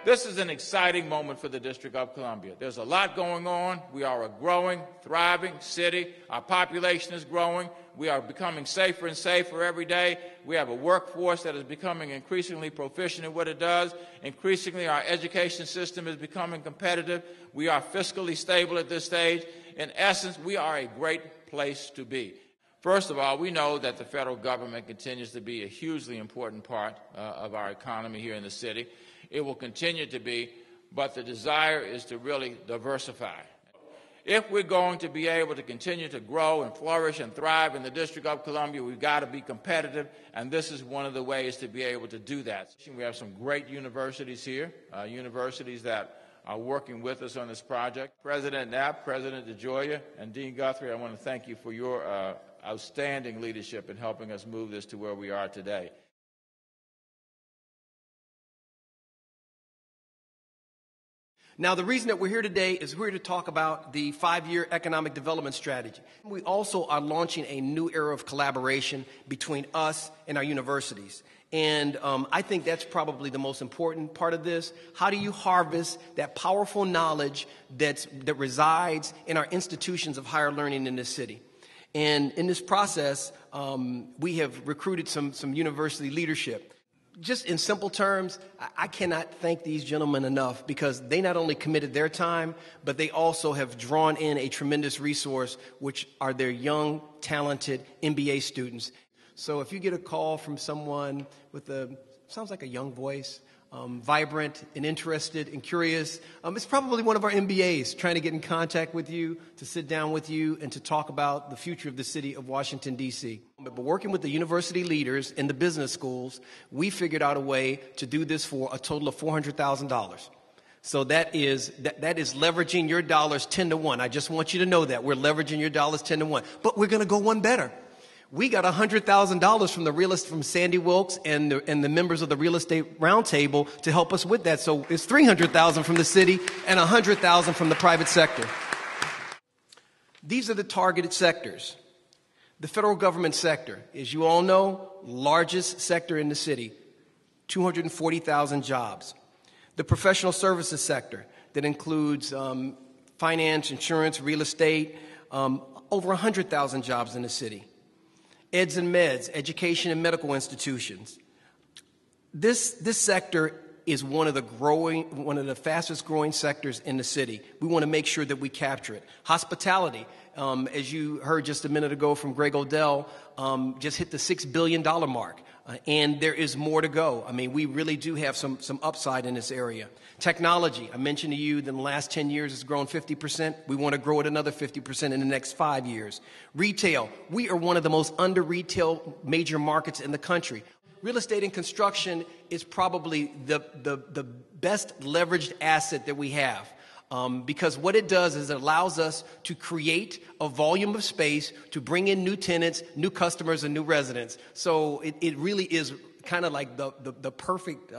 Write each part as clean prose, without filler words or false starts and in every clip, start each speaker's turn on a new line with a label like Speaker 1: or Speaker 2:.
Speaker 1: This is an exciting moment for the District of Columbia. There's a lot going on. We are a growing, thriving city. Our population is growing. We are becoming safer and safer every day. We have a workforce that is becoming increasingly proficient in what it does. Increasingly, our education system is becoming competitive. We are fiscally stable at this stage. In essence, we are a great place to be. First of all, we know that the federal government continues to be a hugely important part of our economy here in the city. It will continue to be, but the desire is to really diversify. If we're going to be able to continue to grow and flourish and thrive in the District of Columbia, we've got to be competitive, and this is one of the ways to be able to do that. We have some great universities here, universities that are working with us on this project. President Knapp, President DeGioia, and Dean Guthrie, I want to thank you for your outstanding leadership in helping us move this to where we are today.
Speaker 2: Now, the reason that we're here today is we're here to talk about the 5-year economic development strategy. We also are launching a new era of collaboration between us and our universities. And I think that's probably the most important part of this. How do you harvest that powerful knowledge that resides in our institutions of higher learning in this city? And in this process, we have recruited some university leadership. Just in simple terms, I cannot thank these gentlemen enough because they not only committed their time, but they also have drawn in a tremendous resource, which are their young, talented MBA students. So if you get a call from someone with sounds like a young voice, vibrant and interested and curious, it's probably one of our MBAs trying to get in contact with you, to sit down with you, and to talk about the future of the city of Washington, D.C. But working with the university leaders in the business schools, we figured out a way to do this for a total of $400,000. So that is leveraging your dollars 10 to 1. I just want you to know that. We're leveraging your dollars 10 to 1. But we're going to go one better. We got $100,000 from Sandy Wilkes and the members of the Real Estate Roundtable to help us with that. So it's $300,000 from the city and $100,000 from the private sector. These are the targeted sectors. The federal government sector, as you all know, largest sector in the city, 240,000 jobs. The professional services sector that includes finance, insurance, real estate, over 100,000 jobs in the city. Eds and meds, education and medical institutions. This sector is one of the fastest growing sectors in the city. We want to make sure that we capture it. Hospitality, as you heard just a minute ago from Greg Odell, just hit the $6 billion mark. And there is more to go. I mean, we really do have some upside in this area. Technology, I mentioned to you that in the last 10 years it's grown 50%. We want to grow it another 50% in the next 5 years. Retail, we are one of the most under-retail major markets in the country. Real estate and construction is probably the best leveraged asset that we have. Because what it does is it allows us to create a volume of space to bring in new tenants, new customers, and new residents. So it really is kind of like the perfect,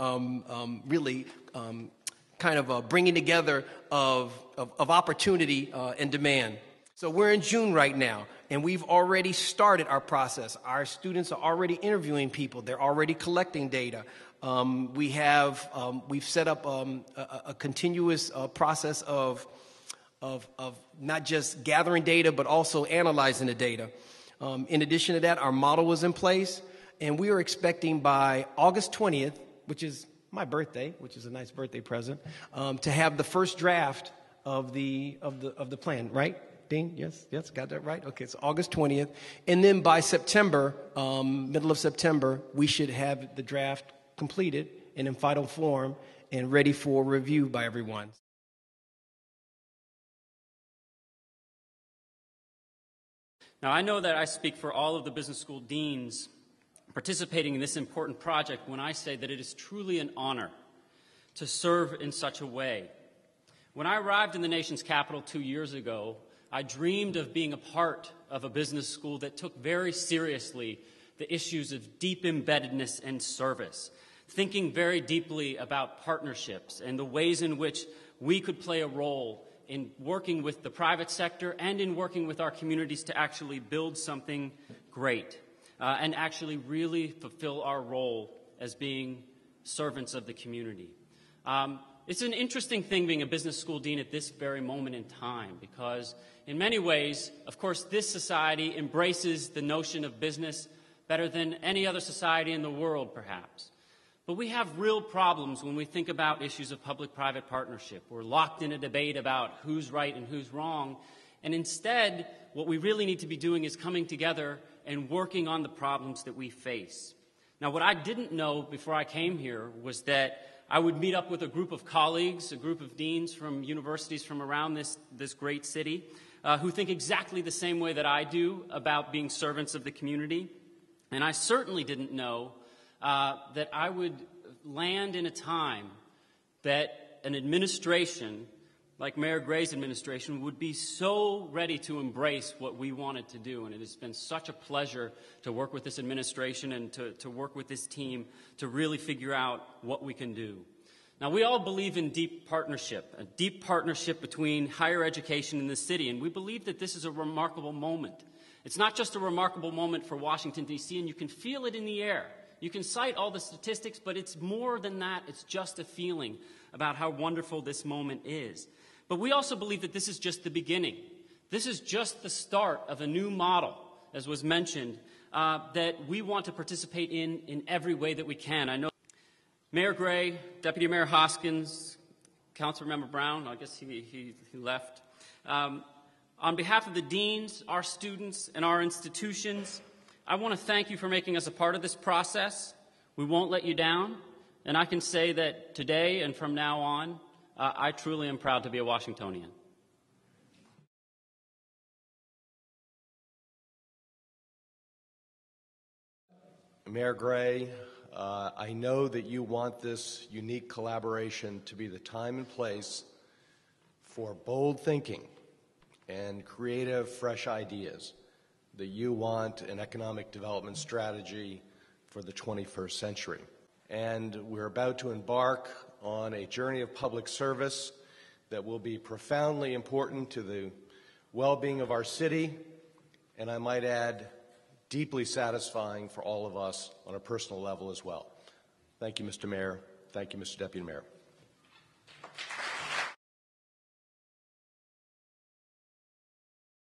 Speaker 2: kind of bringing together of opportunity and demand. So we're in June right now, and we've already started our process. Our students are already interviewing people. They're already collecting data. We've set up a continuous process of not just gathering data, but also analyzing the data. In addition to that, our model was in place, and we are expecting by August 20th, which is my birthday, which is a nice birthday present, to have the first draft of the plan, right? Dean, yes, got that right? Okay, so August 20th. And then by September, middle of September, we should have the draft completed and in final form and ready for review by everyone.
Speaker 3: Now, I know that I speak for all of the business school deans participating in this important project when I say that it is truly an honor to serve in such a way. When I arrived in the nation's capital 2 years ago, I dreamed of being a part of a business school that took very seriously the issues of deep embeddedness and service, thinking very deeply about partnerships and the ways in which we could play a role in working with the private sector and in working with our communities to actually build something great and actually really fulfill our role as being servants of the community. It's an interesting thing being a business school dean at this very moment in time because in many ways, of course, this society embraces the notion of business better than any other society in the world, perhaps. But we have real problems when we think about issues of public-private partnership. We're locked in a debate about who's right and who's wrong. And instead, what we really need to be doing is coming together and working on the problems that we face. Now, what I didn't know before I came here was that I would meet up with a group of colleagues, a group of deans from universities from around this great city who think exactly the same way that I do about being servants of the community. And I certainly didn't know that I would land in a time that an administration like Mayor Gray's administration would be so ready to embrace what we wanted to do. And it has been such a pleasure to work with this administration and to work with this team to really figure out what we can do. Now, we all believe in deep partnership, a deep partnership between higher education and the city, and we believe that this is a remarkable moment. It's not just a remarkable moment for Washington, D.C., and you can feel it in the air. You can cite all the statistics, but it's more than that. It's just a feeling about how wonderful this moment is. But we also believe that this is just the beginning. This is just the start of a new model, as was mentioned, that we want to participate in every way that we can. I know Mayor Gray, Deputy Mayor Hoskins, Councilmember Brown, I guess he left. On behalf of the deans, our students, and our institutions, I want to thank you for making us a part of this process. We won't let you down. And I can say that today and from now on, I truly am proud to be a Washingtonian.
Speaker 4: Mayor Gray, I know that you want this unique collaboration to be the time and place for bold thinking and creative, fresh ideas, that you want an economic development strategy for the 21st century. And we're about to embark on a journey of public service that will be profoundly important to the well-being of our city, and I might add, deeply satisfying for all of us on a personal level as well. Thank you, Mr. Mayor. Thank you, Mr. Deputy Mayor.